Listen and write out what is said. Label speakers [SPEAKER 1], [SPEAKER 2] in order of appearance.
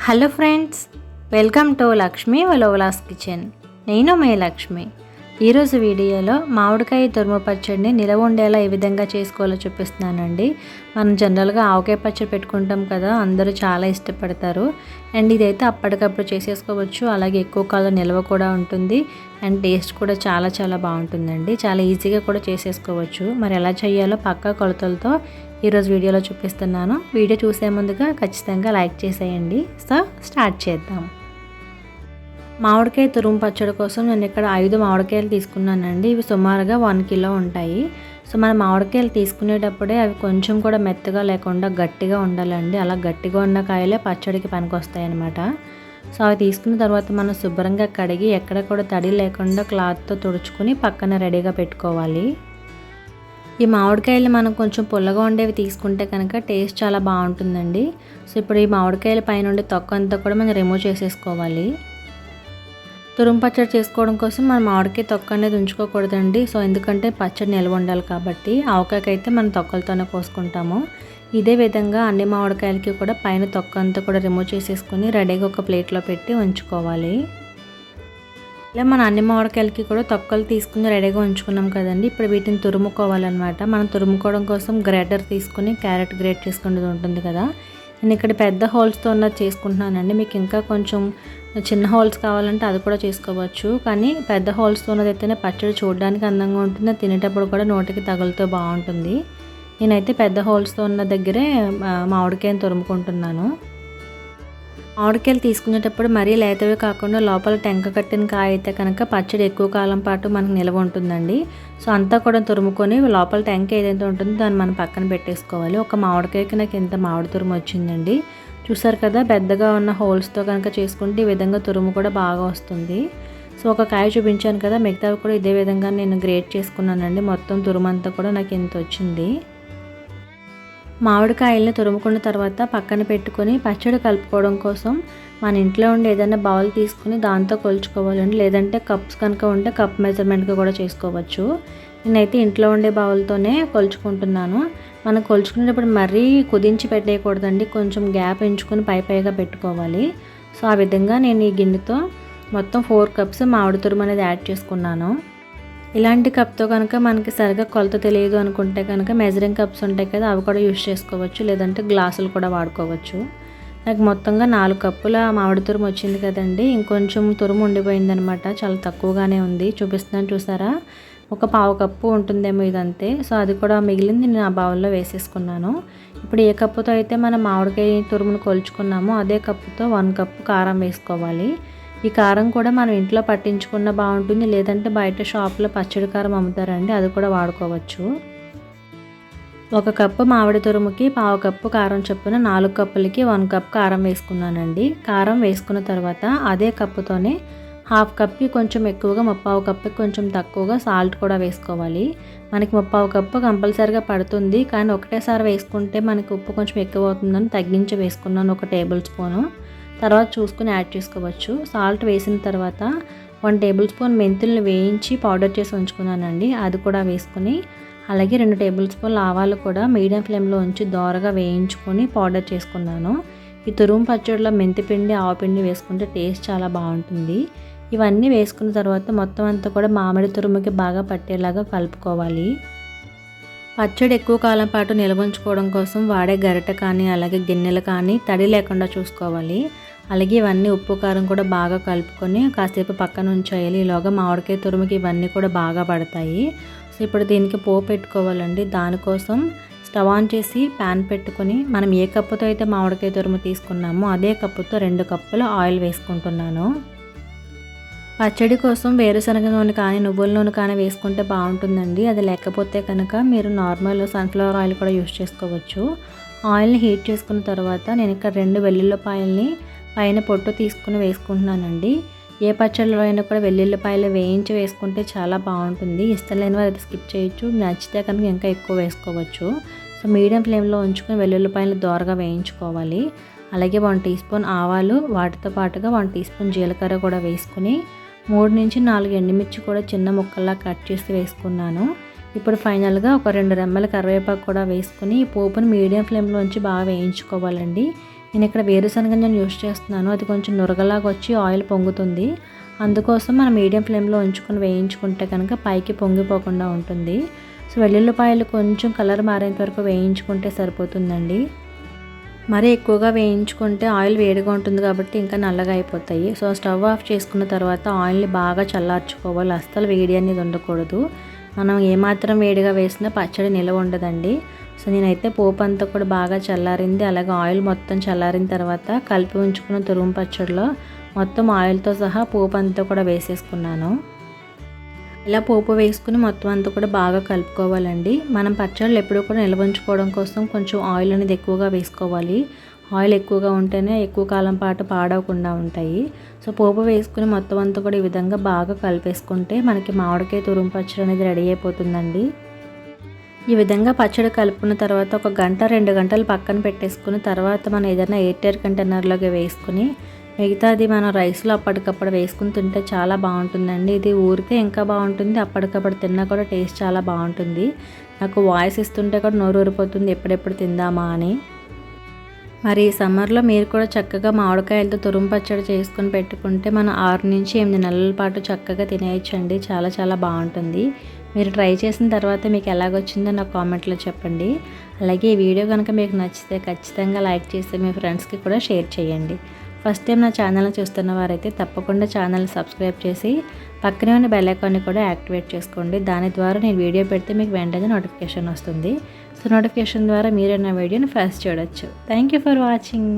[SPEAKER 1] Hello friends, welcome to Lakshmi వలోవలాస్ kitchen. నేను మే లక్ష్మి. ఈరోజు వీడియోలో మామిడికాయ తురుము పచ్చడిని నిలవ ఉండేలా ఏ విధంగా చేసుకోవాలో చూపిస్తున్నానండి. మనం జనరల్గా ఆవకాయ పచ్చడి పెట్టుకుంటాం కదా, అందరూ చాలా ఇష్టపడతారు. అండ్ ఇదైతే అప్పటికప్పుడు చేసేసుకోవచ్చు, అలాగే ఎక్కువ కాలం నిల్వ కూడా ఉంటుంది. అండ్ టేస్ట్ కూడా చాలా చాలా బాగుంటుందండి. చాలా ఈజీగా కూడా చేసేసుకోవచ్చు. మరి ఎలా చేయాలో పక్కా కొలతలతో ఈరోజు వీడియోలో చూపిస్తున్నాను. వీడియో చూసే ముందుగా ఖచ్చితంగా లైక్ చేసేయండి. సో స్టార్ట్ చేద్దాం. మామిడికాయ తురుము పచ్చడి కోసం నేను ఇక్కడ 5 మామిడికాయలు తీసుకున్నానండి. ఇవి సుమారుగా 1 కిలో ఉంటాయి. సో మన మామిడికాయలు తీసుకునేటప్పుడే అవి కొంచెం కూడా మెత్తగా లేకుండా గట్టిగా ఉండాలండి. అలా గట్టిగా ఉన్న కాయలే పచ్చడికి పనికొస్తాయి అన్నమాట. సో అవి తీసుకున్న తర్వాత మనం శుభ్రంగా కడిగి ఎక్కడ కూడా తడి లేకుండా క్లాత్తో తుడుచుకుని పక్కన రెడీగా పెట్టుకోవాలి. ఈ మామిడికాయలు మనం కొంచెం పుల్లగా ఉండేవి తీసుకుంటే కనుక టేస్ట్ చాలా బాగుంటుందండి. సో ఇప్పుడు ఈ మామిడికాయల పైనుండి తొక్క అంతా కూడా మనం రిమూవ్ చేసేసుకోవాలి. తురుము పచ్చడి చేసుకోవడం కోసం మనం మామిడికాయ తొక్క అనేది ఉంచుకోకూడదండి. సో ఎందుకంటే పచ్చడి నిల్వ ఉండాలి కాబట్టి. ఆవకాయకైతే మనం తొక్కలతోనే కోసుకుంటాము. ఇదే విధంగా అన్ని మామిడికాయలకి కూడా పైన తొక్క అంతా కూడా రిమూవ్ చేసేసుకొని రెడీగా ఒక ప్లేట్లో పెట్టి ఉంచుకోవాలి. ఇలా మన అన్ని మామిడికాయలకి కూడా తొక్కలు తీసుకుని రెడీగా ఉంచుకున్నాం కదండి. ఇప్పుడు వీటిని తురుముకోవాలన్నమాట. మనం తురుముకోవడం కోసం గ్రేటర్ తీసుకుని క్యారెట్ గ్రేట్ చేసుకునేది ఉంటుంది కదా, నేను ఇక్కడ పెద్ద హోల్స్తో ఉన్నది చేసుకుంటున్నానండి. మీకు ఇంకా కొంచెం చిన్న హోల్స్ కావాలంటే అది కూడా చేసుకోవచ్చు. కానీ పెద్ద హోల్స్తో ఉన్నది అయితేనే పచ్చడి చూడడానికి అందంగా ఉంటుంది, తినేటప్పుడు కూడా నోటికి తగులుతూ బాగుంటుంది. నేనైతే పెద్ద హోల్స్తో ఉన్న దగ్గరే మామిడికాయని తురుముకుంటున్నాను. మామిడికాయలు తీసుకునేటప్పుడు మరీ లేతవి కాకుండా లోపల టెంక కట్టిన కాయ అయితే కనుక పచ్చడి ఎక్కువ కాలం పాటు మనకు నిల్వ ఉంటుందండి. సో అంతా కూడా తురుముకొని లోపల టెంక ఏదైతే ఉంటుందో దాన్ని మనం పక్కన పెట్టేసుకోవాలి. ఒక మామిడికాయకి నాకు ఎంత మామిడి తురుము వచ్చిందండి. చూసారు కదా, పెద్దగా ఉన్న హోల్స్తో కనుక చేసుకుంటే ఈ విధంగా తురుము కూడా బాగా వస్తుంది. సో ఒక కాయ చూపించాను కదా, మిగతావి కూడా ఇదే విధంగా నేను గ్రేట్ చేసుకున్నానండి. మొత్తం తురుము అంతా కూడా నాకు ఎంత వచ్చింది. మామిడికాయలని తురుముకున్న తర్వాత పక్కన పెట్టుకొని పచ్చడి కలుపుకోవడం కోసం మన ఇంట్లో ఉండే ఏదైనా బౌల్ తీసుకుని దాంతో కొలుచుకోవాలండి. లేదంటే కప్స్ కనుక ఉంటే కప్ మెజర్మెంట్గా కూడా చేసుకోవచ్చు. నేనైతే ఇంట్లో ఉండే బౌల్తోనే కొలుచుకుంటున్నాను. మనం కొలుచుకునేటప్పుడు మరీ కుదించి పెట్టేయకూడదండి, కొంచెం గ్యాప్ ఎంచుకొని పైగా పెట్టుకోవాలి. సో ఆ విధంగా నేను ఈ గిన్నెతో మొత్తం 4 కప్స్ మామిడి తురుము అనేది యాడ్ చేసుకున్నాను. ఇలాంటి కప్తో కనుక మనకి సరిగా కొలత తెలియదు అనుకుంటే కనుక మెజరింగ్ కప్స్ ఉంటాయి కదా, అవి కూడా యూజ్ చేసుకోవచ్చు. లేదంటే గ్లాసులు కూడా వాడుకోవచ్చు. నాకు మొత్తంగా 4 కప్పుల మామిడి తురుము వచ్చింది కదండి. ఇంకొంచెం తురుము ఉండిపోయిందనమాట, చాలా తక్కువగానే ఉంది. చూపిస్తున్నాను చూసారా, ఒక 1/2 కప్పు ఉంటుందేమో ఇదంతే. సో అది కూడా మిగిలింది నేను ఆ బౌల్లో వేసేసుకున్నాను. ఇప్పుడు ఏ కప్పుతో అయితే మనం మామిడికాయ తురుమును కొలుచుకున్నామో అదే కప్పుతో 1 కప్పు కారం వేసుకోవాలి. ఈ కారం కూడా మనం ఇంట్లో పట్టించుకున్న బాగుంటుంది, లేదంటే బయట షాప్లో పచ్చడి కారం అమ్ముతారండి, అది కూడా వాడుకోవచ్చు. 1 కప్పు మామిడి తురుముకి 1/2 కప్పు కారం చొప్పున 4 కప్పులకి 1 కప్ కారం వేసుకున్నానండి. కారం వేసుకున్న తర్వాత అదే కప్పుతోనే 1/2 కప్కి కొంచెం ఎక్కువగా 3/4 కప్పుకి కొంచెం తక్కువగా సాల్ట్ కూడా వేసుకోవాలి. మనకి 3/4 కప్పు కంపల్సరీగా పడుతుంది, కానీ ఒకటేసారి వేసుకుంటే మనకి ఉప్పు కొంచెం ఎక్కువ అవుతుందని తగ్గించి వేసుకున్నాను 1 టేబుల్ స్పూను. తర్వాత చూసుకుని యాడ్ చేసుకోవచ్చు. సాల్ట్ వేసిన తర్వాత 1 టేబుల్ స్పూన్ మెంతుల్ని వేయించి పౌడర్ చేసి ఉంచుకున్నానండి, అది కూడా వేసుకుని, అలాగే 2 టేబుల్ స్పూన్ల ఆవాలు కూడా మీడియం ఫ్లేమ్లో ఉంచి దోరగా వేయించుకొని పౌడర్ చేసుకున్నాను. ఈ తురుము పచ్చడిలో మెంతి పిండి ఆవపిండి వేసుకుంటే టేస్ట్ చాలా బాగుంటుంది. ఇవన్నీ వేసుకున్న తర్వాత మొత్తం అంతా కూడా మామిడి తురుముకి బాగా పట్టేలాగా కలుపుకోవాలి. పచ్చడి ఎక్కువ కాలం పాటు నిల్వ ఉంచుకోవడం కోసం వాడే గరిటె కానీ అలాగే గిన్నెలు కానీ తడి లేకుండా చూసుకోవాలి. అలాగే ఇవన్నీ ఉప్పు కారం కూడా బాగా కలుపుకొని కాసేపు పక్కన ఉంచేయాలి. ఈలోగా మామిడికాయ తురుముకి ఇవన్నీ కూడా బాగా పడతాయి. సో ఇప్పుడు దీనికి పోపు పెట్టుకోవాలండి. దానికోసం స్టవ్ ఆన్ చేసి ప్యాన్ పెట్టుకొని మనం ఏ కప్పుతో అయితే మామిడికాయ తురుము తీసుకున్నామో అదే కప్పుతో 2 కప్పుల ఆయిల్ వేసుకుంటున్నాను. పచ్చడి కోసం వేరుశనగ నూనె కానీ నువ్వుల నూనె కానీ వేసుకుంటే బాగుంటుందండి. అది లేకపోతే కనుక మీరు నార్మల్ సన్ఫ్లవర్ ఆయిల్ కూడా యూజ్ చేసుకోవచ్చు. ఆయిల్ని హీట్ చేసుకున్న తర్వాత నేను ఇక్కడ 2 వెల్లుల్లిపాయల్ని పైన పొట్టు తీసుకుని వేసుకుంటున్నానండి. ఏ పచ్చడిలో అయినా కూడా వెల్లుల్లిపాయలు వేయించి వేసుకుంటే చాలా బాగుంటుంది. ఇష్టం లేని వారు అయితే స్కిప్ చేయొచ్చు, నచ్చితే కనుక ఇంకా ఎక్కువ వేసుకోవచ్చు. సో మీడియం ఫ్లేమ్లో ఉంచుకొని వెల్లుల్లిపాయలు దోరగా వేయించుకోవాలి. అలాగే 1 టీ స్పూన్ ఆవాలు, వాటితో పాటుగా 1 టీ స్పూన్ జీలకర్ర కూడా వేసుకుని 3 నుంచి 4 ఎండుమిర్చి కూడా చిన్న ముక్కల్లా కట్ చేసి వేసుకున్నాను. ఇప్పుడు ఫైనల్గా ఒక 2 రెమ్మల కరివేపాకు కూడా వేసుకుని ఈ పోపుని మీడియం ఫ్లేమ్లో ఉంచి బాగా వేయించుకోవాలండి. నేను ఇక్కడ వేరుశనగ యూస్ చేస్తున్నాను. అది కొంచెం నురగలాగా వచ్చి ఆయిల్ పొంగుతుంది. అందుకోసం మనం మీడియం ఫ్లేమ్లో ఉంచుకొని వేయించుకుంటే కనుక పైకి పొంగిపోకుండా ఉంటుంది. సో వెల్లుల్లిపాయలు కొంచెం కలర్ మారేంత వరకు వేయించుకుంటే సరిపోతుందండి. మరీ ఎక్కువగా వేయించుకుంటే ఆయిల్ వేడిగా ఉంటుంది కాబట్టి ఇంకా నల్లగా అయిపోతాయి. సో స్టవ్ ఆఫ్ చేసుకున్న తర్వాత ఆయిల్ని బాగా చల్లార్చుకోవాలి. అస్సలు వేడి అనేది ఉండకూడదు. మనం ఏమాత్రం వేడిగా వేసినా పచ్చడి నిలవ ఉండదండి. సో నేనైతే పోపు అంతా కూడా బాగా చల్లారింది. అలాగే ఆయిల్ మొత్తం చల్లారిన తర్వాత కలిపి ఉంచుకున్న తురుము పచ్చడిలో మొత్తం ఆయిల్తో సహా పోపు అంతా కూడా వేసేసుకున్నాను. ఇలా పోపు వేసుకుని మొత్తం అంతా కూడా బాగా కలుపుకోవాలండి. మనం పచ్చళ్ళు ఎప్పుడూ కూడా నిల్వ ఉంచుకోవడం కోసం కొంచెం ఆయిల్ అనేది ఎక్కువగా వేసుకోవాలి. ఆయిల్ ఎక్కువగా ఉంటేనే ఎక్కువ కాలం పాటు పాడవకుండా ఉంటాయి. సో పోపు వేసుకుని మొత్తం అంతా కూడా ఈ విధంగా బాగా కలిపేసుకుంటే మనకి మామిడికాయ తురుము పచ్చడి అనేది రెడీ అయిపోతుందండి. ఈ విధంగా పచ్చడి కలుపుకున్న తర్వాత ఒక గంట 2 గంటలు పక్కన పెట్టేసుకుని తర్వాత మనం ఏదైనా ఎయిర్ టైట్ కంటైనర్లోకి వేసుకుని మిగతాది మనం రైస్లో అప్పటికప్పుడు వేసుకుని తింటే చాలా బాగుంటుందండి. ఇది ఊరితే ఇంకా బాగుంటుంది. అప్పటికప్పుడు తిన్నా కూడా టేస్ట్ చాలా బాగుంటుంది. నాకు వాయిస్ ఇస్తుంటే కూడా నోరు ఊరిపోతుంది ఎప్పుడెప్పుడు తిందామా అని. మరి ఈ సమ్మర్లో మీరు కూడా చక్కగా మామిడికాయలతో తురుము పచ్చడి చేసుకుని పెట్టుకుంటే మనం 6 నుంచి 8 నెలల పాటు చక్కగా తినేయచ్చండి. చాలా చాలా బాగుంటుంది. మీరు ట్రై చేసిన తర్వాత మీకు ఎలాగొచ్చిందో నాకు కామెంట్లో చెప్పండి. అలాగే ఈ వీడియో కనుక మీకు నచ్చితే ఖచ్చితంగా లైక్ చేసి మీ ఫ్రెండ్స్కి కూడా షేర్ చేయండి. ఫస్ట్ టైం నా ఛానల్ని చూస్తున్న వారైతే తప్పకుండా ఛానల్ని సబ్స్క్రైబ్ చేసి పక్కనే ఉన్న బెల్ ఐకాన్ని కూడా యాక్టివేట్ చేసుకోండి. దాని ద్వారా నేను వీడియో పెడితే మీకు వెంటనే నోటిఫికేషన్ వస్తుంది. సో నోటిఫికేషన్ ద్వారా మీరు నా వీడియోని ఫస్ట్ చూడొచ్చు. Thank you for watching.